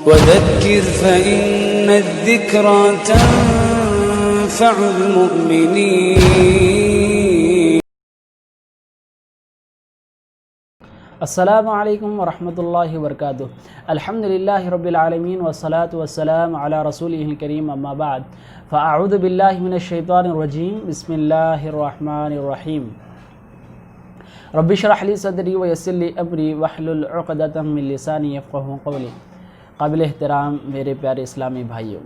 وذكر فإن الذكرى تنفع المؤمنين. السلام علیکم ورحمۃ اللہ وبرکاتہ. الحمد للہ رب العالمین والصلاة والسلام علی رسولہ الکریم، اما بعد فاعوذ باللہ من الشیطان الرجیم. بسم اللہ الرحمن الرحیم. رب اشرح لی صدری ویسر لی امری واحلل عقدۃ من لسانی یفقہوا قولی. قابل احترام میرے پیارے اسلامی بھائیوں،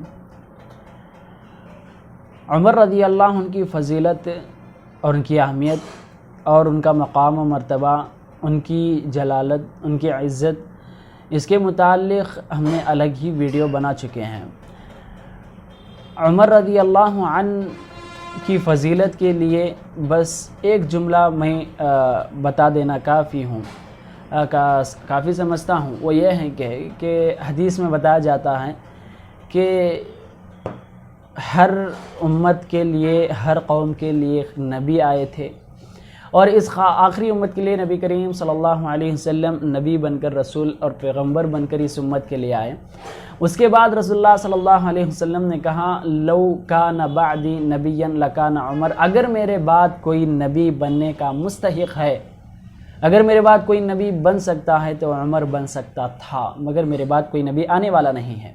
عمر رضی اللہ عنہ کی فضیلت اور ان کی اہمیت اور ان کا مقام و مرتبہ، ان کی جلالت، ان کی عزت، اس کے متعلق ہم نے الگ ہی ویڈیو بنا چکے ہیں. عمر رضی اللہ عنہ کی فضیلت کے لیے بس ایک جملہ میں بتا دینا کافی سمجھتا ہوں. وہ یہ ہے کہ حدیث میں بتایا جاتا ہے کہ ہر امت کے لیے، ہر قوم کے لیے ایک نبی آئے تھے، اور اس آخری امت کے لیے نبی کریم صلی اللہ علیہ وسلم نبی بن کر، رسول اور پیغمبر بن کر اس امت کے لیے آئے. اس کے بعد رسول اللہ صلی اللہ علیہ وسلم نے کہا، لو کان بعدی نبیا لکان عمر. اگر میرے بعد کوئی نبی بننے کا مستحق ہے، اگر میرے بعد کوئی نبی بن سکتا ہے تو عمر بن سکتا تھا، مگر میرے بعد کوئی نبی آنے والا نہیں ہے.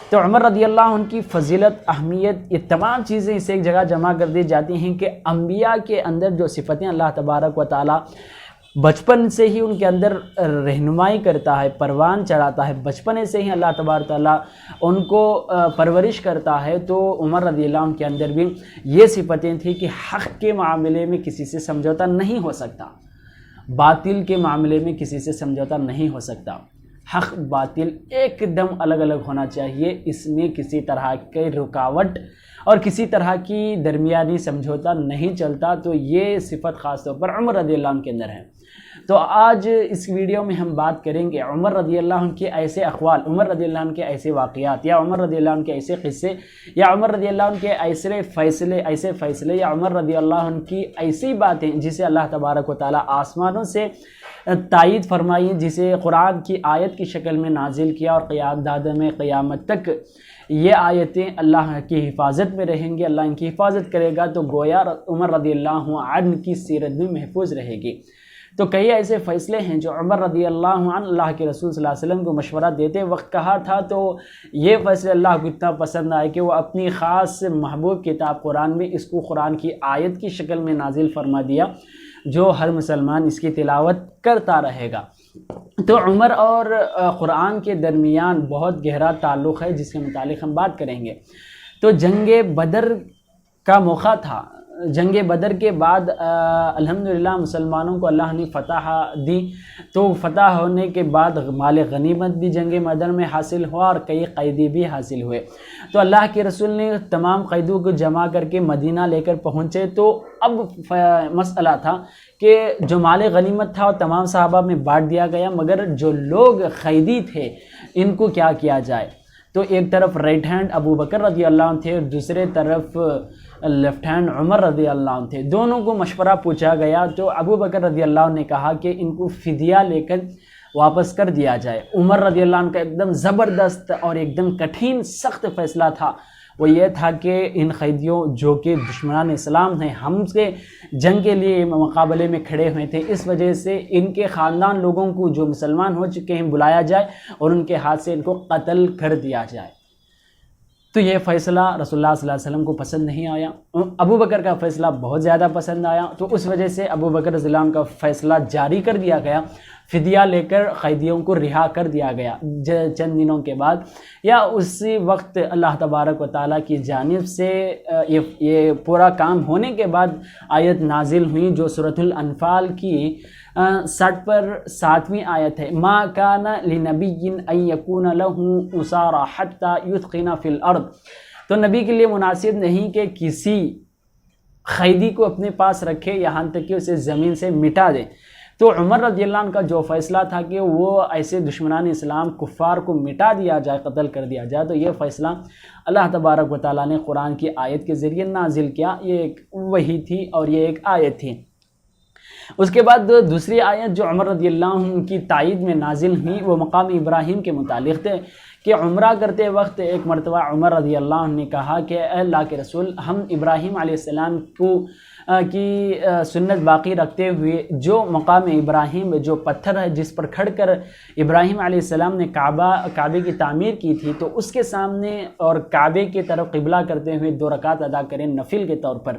تو عمر رضی اللہ عنہ کی فضیلت، اہمیت، یہ تمام چیزیں اس ایک جگہ جمع کر دی جاتی ہیں کہ انبیاء کے اندر جو صفتیں اللہ تبارک و تعالی بچپن سے ہی ان کے اندر رہنمائی کرتا ہے، پروان چڑھاتا ہے، بچپنے سے ہی اللہ تبارک و تعالی ان کو پرورش کرتا ہے. تو عمر رضی اللہ عنہ کے اندر بھی یہ صفتیں تھیں کہ حق کے معاملے میں کسی سے سمجھوتا نہیں ہو سکتا، باطل کے معاملے میں کسی سے سمجھوتا نہیں ہو سکتا. حق باطل ایک دم الگ الگ ہونا چاہیے، اس میں کسی طرح کی رکاوٹ اور کسی طرح کی درمیانی سمجھوتا نہیں چلتا. تو یہ صفت خاص طور پر عمر رضی اللہ عنہ کے اندر ہے. تو آج اس ویڈیو میں ہم بات کریں گے عمر رضی اللہ عنہ کے ایسے اقوال، عمر رضی اللہ عنہ کے ایسے واقعات، یا عمر رضی اللہ عنہ کے ایسے قصے، یا عمر رضی اللہ عنہ کے ایسے فیصلے، یا عمر رضی اللہ عنہ کی ایسی باتیں جسے اللہ تبارک و تعالی آسمانوں سے تائید فرمائی، جسے قرآن کی آیت کی شکل میں نازل کیا، اور قیامت تک یہ آیتیں اللہ کی حفاظت میں رہیں گی، اللہ ان کی حفاظت کرے گا. تو گویا عمر رضی اللہ عنہ کی سیرت بھی محفوظ رہے گی. تو کئی ایسے فیصلے ہیں جو عمر رضی اللہ عنہ اللہ کے رسول صلی اللہ علیہ وسلم کو مشورہ دیتے وقت کہا تھا. تو یہ فیصلے اللہ کو اتنا پسند آئے کہ وہ اپنی خاص محبوب کتاب قرآن میں اس کو قرآن کی آیت کی شکل میں نازل فرما دیا، جو ہر مسلمان اس کی تلاوت کرتا رہے گا. تو عمر اور قرآن کے درمیان بہت گہرا تعلق ہے، جس کے متعلق ہم بات کریں گے. تو جنگ بدر کا موقع تھا. جنگ بدر کے بعد الحمدللہ مسلمانوں کو اللہ نے فتح دی. تو فتح ہونے کے بعد مال غنیمت بھی جنگ بدر میں حاصل ہوا، اور کئی قیدی بھی حاصل ہوئے. تو اللہ کے رسول نے تمام قیدیوں کو جمع کر کے مدینہ لے کر پہنچے. تو اب مسئلہ تھا کہ جو مال غنیمت تھا وہ تمام صحابہ میں بانٹ دیا گیا، مگر جو لوگ قیدی تھے ان کو کیا کیا جائے. تو ایک طرف رائٹ ہینڈ ابو بکر رضی اللہ عنہ تھے، اور دوسرے طرف لیفٹ ہینڈ عمر رضی اللہ عنہ تھے. دونوں کو مشورہ پوچھا گیا. تو ابو بکر رضی اللہ عنہ نے کہا کہ ان کو فدیہ لے کر واپس کر دیا جائے. عمر رضی اللہ عنہ کا ایک دم زبردست اور ایک دم کٹھن سخت فیصلہ تھا. وہ یہ تھا کہ ان قیدیوں جو کہ دشمنان اسلام ہیں، ہم سے جنگ کے لیے مقابلے میں کھڑے ہوئے تھے، اس وجہ سے ان کے خاندان لوگوں کو جو مسلمان ہو چکے ہیں بلایا جائے اور ان کے ہاتھ سے ان کو قتل کر دیا جائے. تو یہ فیصلہ رسول اللہ صلی اللہ علیہ وسلم کو پسند نہیں آیا. ابو بکر کا فیصلہ بہت زیادہ پسند آیا. تو اس وجہ سے ابو بکر رضی اللہ عنہ کا فیصلہ جاری کر دیا گیا، فدیہ لے کر قیدیوں کو رہا کر دیا گیا. چند دنوں کے بعد یا اسی وقت اللہ تبارک و تعالیٰ کی جانب سے یہ پورا کام ہونے کے بعد آیت نازل ہوئی، جو سورۃ الانفال کی 60 پر 7ویں آیت ہے. ما کان لنبی ان یکون له اسارى حتى یثخن فی الارض. تو نبی کے لیے مناسب نہیں کہ کسی قیدی کو اپنے پاس رکھے یہاں تک کہ اسے زمین سے مٹا دے. تو عمر رضی اللہ عنہ کا جو فیصلہ تھا کہ وہ ایسے دشمنان اسلام کفار کو مٹا دیا جائے، قتل کر دیا جائے. تو یہ فیصلہ اللہ تبارک و تعالیٰ نے قرآن کی آیت کے ذریعے نازل کیا. یہ ایک وحی تھی اور یہ ایک آیت تھی. اس کے بعد دوسری آیت جو عمر رضی اللہ عنہ کی تائید میں نازل ہوئی وہ مقام ابراہیم کے متعلق تھے کہ عمرہ کرتے وقت ایک مرتبہ عمر رضی اللہ عنہ نے کہا کہ اے اللہ کے رسول، ہم ابراہیم علیہ السلام کی سنت باقی رکھتے ہوئے جو مقام ابراہیم، جو پتھر ہے جس پر کھڑ کر ابراہیم علیہ السلام نے کعبے کی تعمیر کی تھی، تو اس کے سامنے اور کعبے کی طرف قبلہ کرتے ہوئے 2 رکعت ادا کریں نفل کے طور پر۔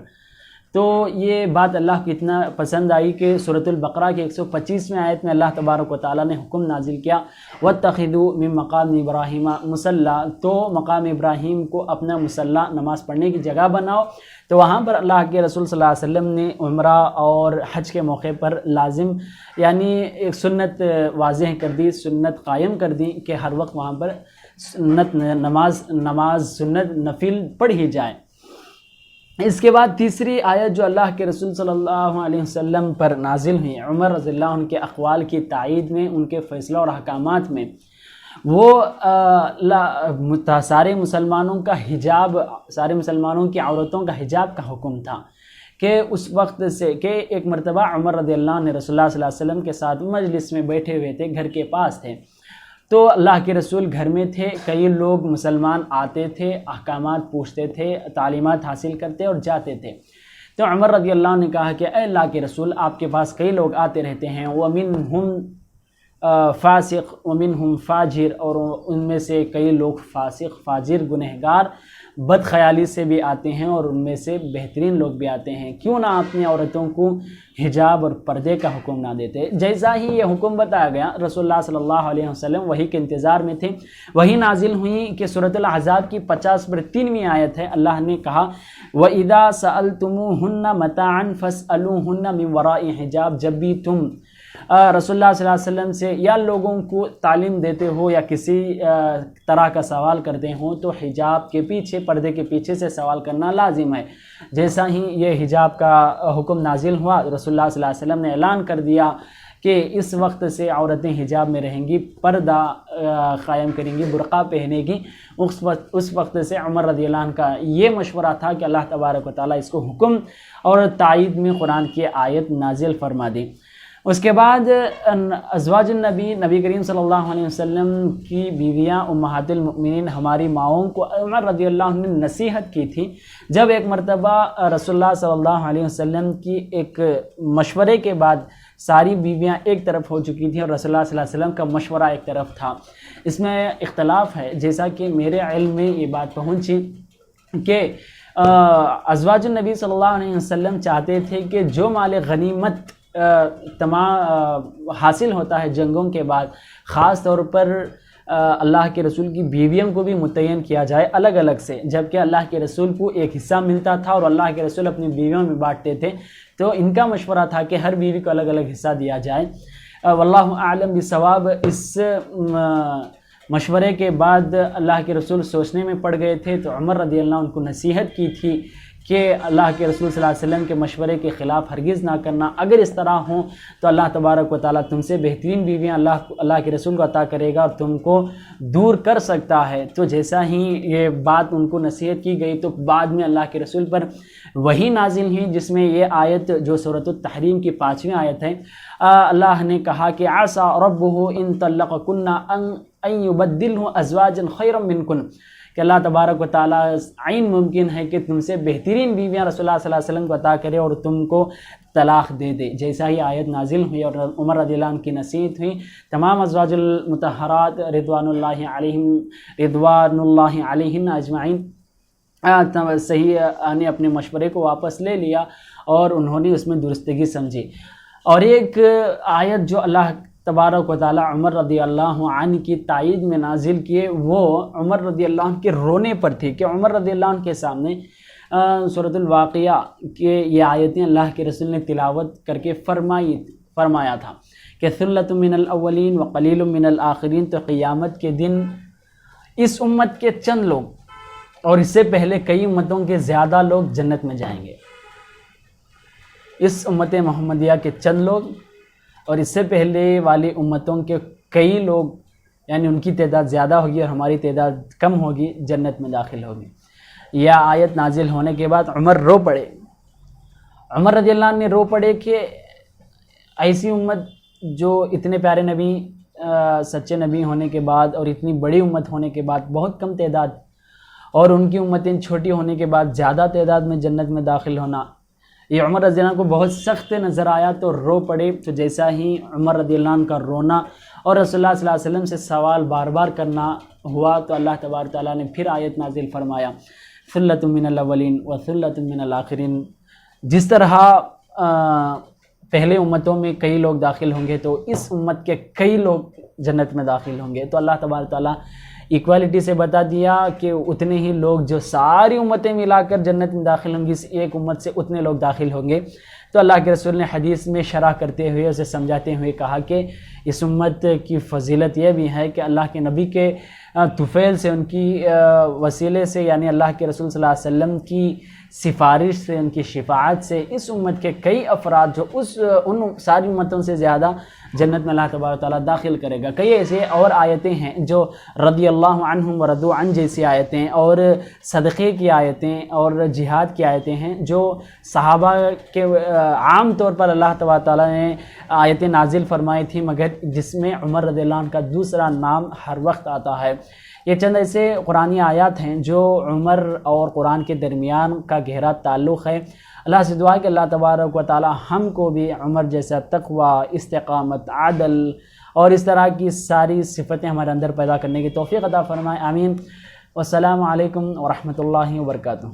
تو یہ بات اللہ کو اتنا پسند آئی کہ سورۃ البقرہ کے 125ویں آیت میں اللہ تبارک و تعالیٰ نے حکم نازل کیا وَاتَّخِذُوا مِن مَقَامِ إِبْرَاهِيمَ مُصَلًّى، تو مقام ابراہیم کو اپنا مصلی، نماز پڑھنے کی جگہ بناؤ۔ تو وہاں پر اللہ کے رسول صلی اللہ علیہ وسلم نے عمرہ اور حج کے موقع پر لازم یعنی ایک سنت واضح کر دی، سنت قائم کر دی کہ ہر وقت وہاں پر نماز سنت نفل پڑھی جائے۔ اس کے بعد تیسری آیت جو اللہ کے رسول صلی اللہ علیہ وسلم پر نازل ہوئی عمر رضی اللہ عنہ کے اقوال کی تائید میں، ان کے فیصلوں اور احکامات میں، وہ سارے مسلمانوں کا حجاب، سارے مسلمانوں کی عورتوں کا حجاب کا حکم تھا کہ اس وقت سے کہ ایک مرتبہ عمر رضی اللہ عنہ رسول اللہ صلی اللہ علیہ وسلم کے ساتھ مجلس میں بیٹھے ہوئے تھے، گھر کے پاس تھے، تو اللہ کے رسول گھر میں تھے، کئی لوگ مسلمان آتے تھے، احکامات پوچھتے تھے، تعلیمات حاصل کرتے اور جاتے تھے۔ تو عمر رضی اللہ عنہ نے کہا کہ اے اللہ کے رسول، آپ کے پاس کئی لوگ آتے رہتے ہیں، وَمِنْهُمْ فاسق وَمِنْهُمْ فاجر، اور ان میں سے کئی لوگ فاسق، فاجر، گنہگار، بد خیالی سے بھی آتے ہیں اور ان میں سے بہترین لوگ بھی آتے ہیں، کیوں نہ اپنی عورتوں کو حجاب اور پردے کا حکم نہ دیتے۔ جیسا ہی یہ حکم بتایا گیا، رسول اللہ صلی اللہ علیہ وسلم وحی کے انتظار میں تھے، وحی نازل ہوئی کہ سورۃ الاحزاب کی 50/3ویں آیت ہے، اللہ نے کہا وَإِذَا سَأَلْتُمُوهُنَّ مَتَاعًا فَاسْأَلُوهُنَّ مِن وَرَاءِ حِجَاب، جب بھی تم رسول اللہ صلی اللہ علیہ وسلم سے یا لوگوں کو تعلیم دیتے ہو یا کسی طرح کا سوال کرتے ہو تو حجاب کے پیچھے، پردے کے پیچھے سے سوال کرنا لازم ہے۔ جیسا ہی یہ حجاب کا حکم نازل ہوا، رسول اللہ صلی اللہ علیہ وسلم نے اعلان کر دیا کہ اس وقت سے عورتیں حجاب میں رہیں گی، پردہ قائم کریں گی، برقع پہنے گی۔ اس وقت سے عمر رضی اللہ عنہ کا یہ مشورہ تھا کہ اللہ تبارک و تعالیٰ اس کو حکم اور تائید میں قرآن کی آیت نازل فرما دی۔ اس کے بعد ازواج النبی، نبی کریم صلی اللہ علیہ وسلم کی بیویاں امہات المؤمنین، ہماری ماؤں کو عمر رضی اللہ عنہ نے نصیحت کی تھی جب ایک مرتبہ رسول اللہ صلی اللہ علیہ وسلم کی ایک مشورے کے بعد ساری بیویاں ایک طرف ہو چکی تھیں اور رسول اللہ صلی اللہ علیہ وسلم کا مشورہ ایک طرف تھا۔ اس میں اختلاف ہے، جیسا کہ میرے علم میں یہ بات پہنچی کہ ازواج النبی صلی اللہ علیہ وسلم چاہتے تھے کہ جو مال غنیمت حاصل ہوتا ہے جنگوں کے بعد، خاص طور پر اللہ کے رسول کی بیویوں کو بھی متعین کیا جائے الگ الگ سے، جبکہ اللہ کے رسول کو ایک حصہ ملتا تھا اور اللہ کے رسول اپنی بیویوں میں بانٹتے تھے، تو ان کا مشورہ تھا کہ ہر بیوی کو الگ الگ حصہ دیا جائے۔ واللہ اعلم بالصواب۔ اس مشورے کے بعد اللہ کے رسول سوچنے میں پڑ گئے تھے، تو عمر رضی اللہ عنہ کو نصیحت کی تھی کہ اللہ کے رسول صلی اللہ علیہ وسلم کے مشورے کے خلاف ہرگز نہ کرنا، اگر اس طرح ہوں تو اللہ تبارک و تعالیٰ تم سے بہترین بیویاں اللہ کے رسول کو عطا کرے گا اور تم کو دور کر سکتا ہے۔ تو جیسا ہی یہ بات ان کو نصیحت کی گئی تو بعد میں اللہ کے رسول پر وحی نازل ہوئی، جس میں یہ آیت جو سورۃ التحریم کی 5ویں آیت ہے، اللہ نے کہا کہ عَسَىٰ رَبُّهُ إِن طَلَّقَكُنَّ أَن يُبَدِّلْهُ أَزْوَاجًا خَيْرًا مِّنكُنَّ، کہ اللہ تبارک و تعالیٰ عین ممکن ہے کہ تم سے بہترین بیویاں رسول اللہ صلی اللہ علیہ وسلم کو عطا کرے اور تم کو طلاق دے دے۔ جیسا ہی آیت نازل ہوئی اور عمر رضی اللہ عنہ کی نصیحت ہوئی، تمام ازواج المطہرات رضوان اللہ علیہن اجمعین صحیح نے اپنے مشورے کو واپس لے لیا اور انہوں نے اس میں درستگی سمجھی۔ اور ایک آیت جو اللہ تبارک و تعالیٰ عمر رضی اللہ عنہ کی تائید میں نازل کیے، وہ عمر رضی اللہ عنہ کے رونے پر تھی کہ عمر رضی اللہ عنہ کے سامنے سورۃ الواقعہ کے یہ آیتیں اللہ کے رسول نے تلاوت کر کے فرمایا تھا کہ ثلۃ من الاولین وقلیل من الآخرین، تو قیامت کے دن اس امت کے چند لوگ اور اس سے پہلے کئی امتوں کے زیادہ لوگ جنت میں جائیں گے۔ اس امت محمدیہ کے چند لوگ اور اس سے پہلے والی امتوں کے کئی لوگ، یعنی ان کی تعداد زیادہ ہوگی اور ہماری تعداد کم ہوگی، جنت میں داخل ہوگی۔ یہ آیت نازل ہونے کے بعد عمر رو پڑے، عمر رضی اللہ عنہ نے رو پڑے کہ ایسی امت جو اتنے پیارے نبی سچے نبی ہونے کے بعد اور اتنی بڑی امت ہونے کے بعد بہت کم تعداد اور ان کی امتیں چھوٹی ہونے کے بعد زیادہ تعداد میں جنت میں داخل ہونا، یہ عمر رضی اللہ عنہ کو بہت سخت نظر آیا تو رو پڑے۔ تو جیسا ہی عمر رضی اللہ عنہ کا رونا اور رسول اللہ صلی اللہ علیہ وسلم سے سوال بار بار کرنا ہوا تو اللہ تبارک تعالیٰ نے پھر آیت نازل فرمایا ثلۃ من الاولین و ثلۃ من الآخرین۔ جس طرح پہلے امتوں میں کئی لوگ داخل ہوں گے تو اس امت کے کئی لوگ جنت میں داخل ہوں گے، تو اللہ تبارک تعالیٰ ایکوالٹی سے بتا دیا کہ اتنے ہی لوگ جو ساری امتیں ملا کر جنت میں داخل ہوں گی، اس ایک امت سے اتنے لوگ داخل ہوں گے۔ تو اللہ کے رسول نے حدیث میں شرح کرتے ہوئے اسے سمجھاتے ہوئے کہا کہ اس امت کی فضیلت یہ بھی ہے کہ اللہ کے نبی کے طفیل سے، ان کی وسیلے سے، یعنی اللہ کے رسول صلی اللہ علیہ وسلم کی سفارش سے، ان کی شفاعت سے اس امت کے کئی افراد جو ان ساری امتوں سے زیادہ جنت میں اللہ تبارک تعالیٰ داخل کرے گا۔ کئی ایسے اور آیتیں ہیں جو رضی اللہ عنہم ورضوا عنہ جیسی آیتیں اور صدقے کی آیتیں اور جہاد کی آیتیں ہیں جو صحابہ کے عام طور پر اللہ تبارک تعالیٰ نے آیتیں نازل فرمائی تھی، مگر جس میں عمر رضی اللہ عنہ کا دوسرا نام ہر وقت آتا ہے۔ یہ چند ایسے قرآنی آیات ہیں جو عمر اور قرآن کے درمیان کا گہرا تعلق ہے۔ اللہ سے دعا ہے کہ اللہ تبارک و تعالی ہم کو بھی عمر جیسا تقوی، استقامت، عدل اور اس طرح کی ساری صفتیں ہمارے اندر پیدا کرنے کی توفیق عطا فرمائے، آمین۔ والسلام علیکم ورحمۃ اللہ وبرکاتہ۔